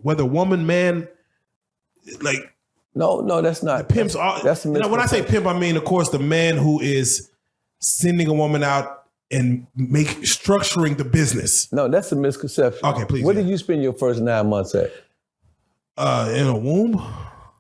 whether woman, man, like no, that's not. Pimps are. That's When I say pimp, I mean, of course, the man who is sending a woman out and structuring the business. No, that's a misconception. Okay, please. Where did you spend your first 9 months at? In a womb.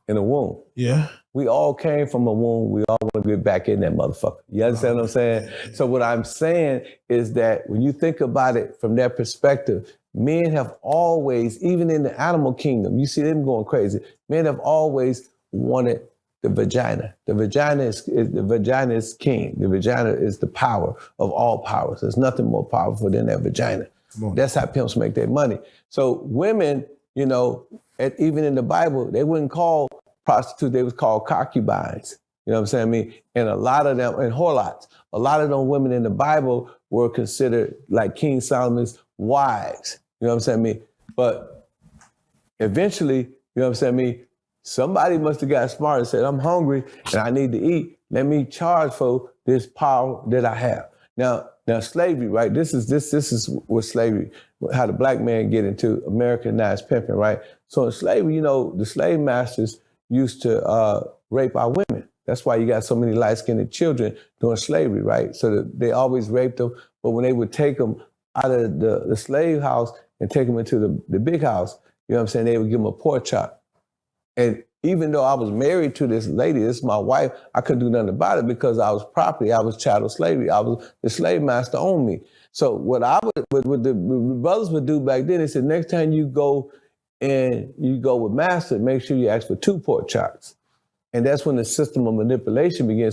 In a womb. Yeah. We all came from a womb. We all want to get back in that motherfucker. You understand what I'm saying? So what I'm saying is that when you think about it from that perspective, men have always, even in the animal kingdom, you see them going crazy. Men have always wanted the vagina. The vagina is king. The vagina is the power of all powers. There's nothing more powerful than that vagina. That's how pimps make their money. So women, even in the Bible, they wouldn't call prostitutes, they was called concubines. You know what I'm saying? I mean, and a lot of them, and whorelats, a lot of them women in the Bible were considered like King Solomon's wives. You know what I'm saying? I mean, but eventually, you know what I'm saying? I mean, somebody must have got smart and said, I'm hungry and I need to eat. Let me charge for this power that I have. Now slavery, right? This is what slavery, how the black man get into Americanized pimping, right? So in slavery, the slave masters used to rape our women. That's why you got so many light-skinned children during slavery, right? So that they always raped them, but when they would take them out of the slave house and take them into the big house, you know what I'm saying, they would give them a pork chop. And even though I was married to this lady, this is my wife, I couldn't do nothing about it because I was property, I was chattel slavery, the slave master owned me. So what the brothers would do back then, they said, next time you go with master, make sure you ask for 2 pork chops. And that's when the system of manipulation begins.